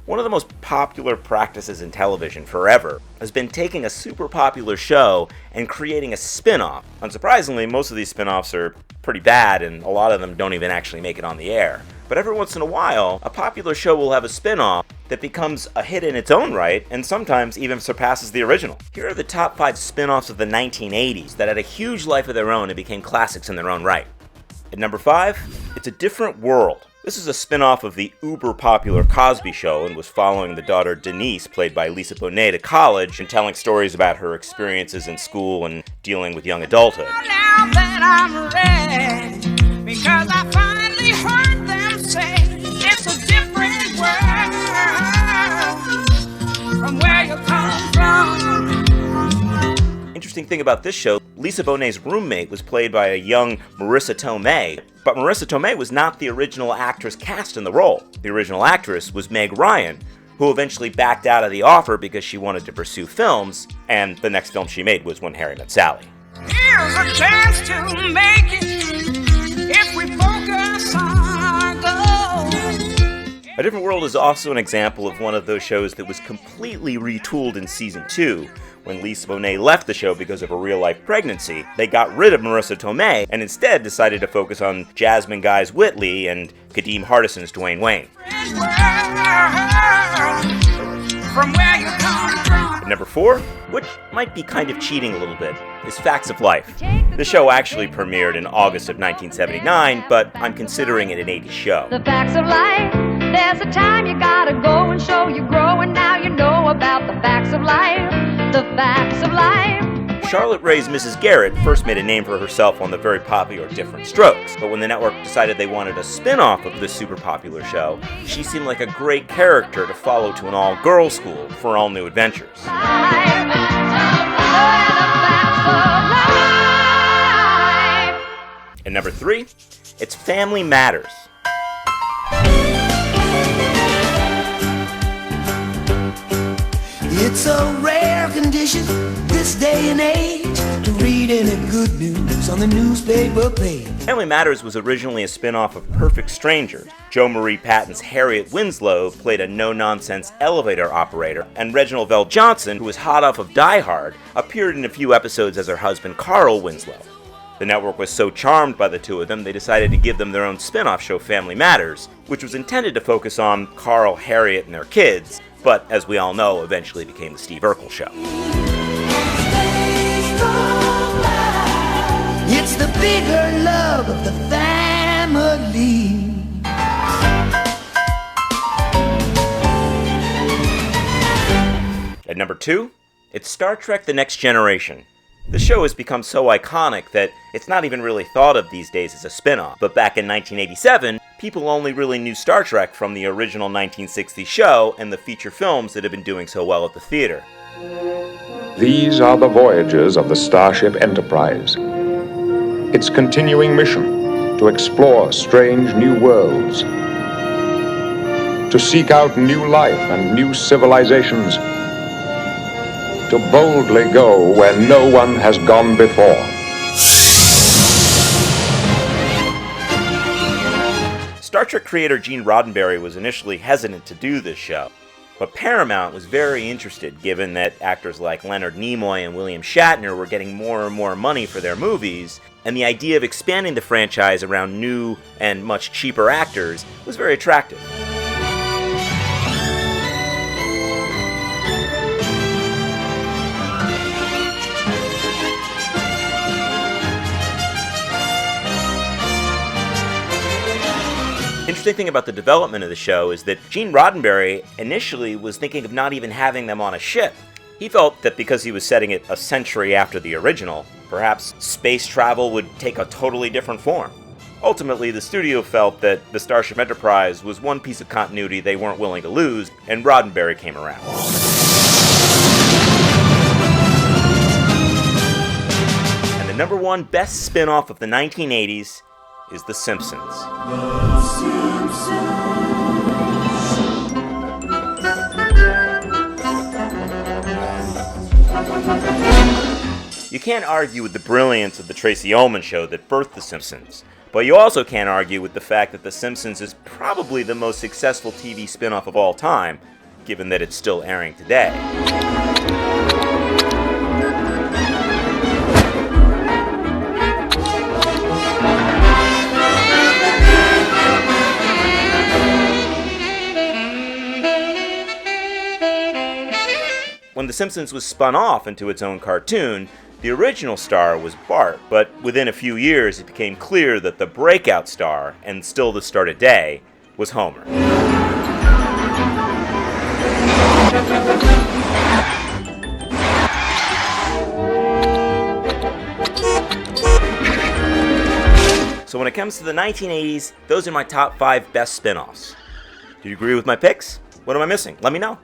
One of the most popular practices in television forever has been taking a super popular show and creating a spin-off. Unsurprisingly, most of these spin-offs are pretty bad, and a lot of them don't even actually make it on the air. But every once in a while, a popular show will have a spin-off that becomes a hit in its own right, and sometimes even surpasses the original. Here are the top 5 spin-offs of the 1980s that had a huge life of their own and became classics in their own right. At number 5, It's a Different World. This is a spin-off of the uber-popular Cosby Show and was following the daughter Denise, played by Lisa Bonet, to college and telling stories about her experiences in school and dealing with young adulthood. Now that I'm ready, because I finally heard them say it's a different world from where you come from. Interesting thing about this show, Lisa Bonet's roommate was played by a young Marissa Tomei, but Marissa Tomei was not the original actress cast in the role. The original actress was Meg Ryan, who eventually backed out of the offer because she wanted to pursue films, and the next film she made was When Harry Met Sally. Here's a chance to make it if we focus on gold. A Different World is also an example of one of those shows that was completely retooled in season 2. When Lisa Bonet left the show because of a real-life pregnancy, they got rid of Marissa Tomei and instead decided to focus on Jasmine Guy's Whitley and Kadeem Hardison's Dwayne Wayne. From where you come from. Number 4, which might be kind of cheating a little bit, is Facts of Life. The show actually premiered in August of 1979, but I'm considering it an 80s show. The facts of life, there's a time you gotta go and show you grow, and now you know about the facts of life, the facts of life. Charlotte Rae's Mrs. Garrett first made a name for herself on the very popular Different Strokes, but when the network decided they wanted a spin-off of this super popular show, she seemed like a great character to follow to an all-girls school for all new adventures. And number 3, it's Family Matters. It's a rare condition this day and age to read any good news on the newspaper page. Family Matters was originally a spin-off of Perfect Strangers. Joe Marie Patton's Harriet Winslow played a no-nonsense elevator operator, and Reginald Vell Johnson, who was hot off of Die Hard, appeared in a few episodes as her husband Carl Winslow. The network was so charmed by the two of them, they decided to give them their own spin-off show, Family Matters, which was intended to focus on Carl, Harriet, and their kids, but as we all know, eventually became the Steve Urkel Show. It's the bigger love of the family. At number 2, it's Star Trek: The Next Generation. The show has become so iconic that it's not even really thought of these days as a spin-off, but back in 1987, people only really knew Star Trek from the original 1960s show and the feature films that had been doing so well at the theater. These are the voyages of the Starship Enterprise. Its continuing mission to explore strange new worlds, to seek out new life and new civilizations, to boldly go where no one has gone before. Star Trek creator Gene Roddenberry was initially hesitant to do this show, but Paramount was very interested given that actors like Leonard Nimoy and William Shatner were getting more and more money for their movies, and the idea of expanding the franchise around new and much cheaper actors was very attractive. Interesting thing about the development of the show is that Gene Roddenberry initially was thinking of not even having them on a ship. He felt that because he was setting it a century after the original, perhaps space travel would take a totally different form. Ultimately, the studio felt that the Starship Enterprise was one piece of continuity they weren't willing to lose, and Roddenberry came around. And the number 1 best spin-off of the 1980s is The Simpsons. You can't argue with the brilliance of the Tracy Ullman Show that birthed The Simpsons, but you also can't argue with the fact that The Simpsons is probably the most successful TV spin-off of all time, given that it's still airing today. When The Simpsons was spun off into its own cartoon, the original star was Bart, but within a few years it became clear that the breakout star, and still the star today, was Homer. So when it comes to the 1980s, those are my top 5 best spin-offs. Do you agree with my picks? What am I missing? Let me know.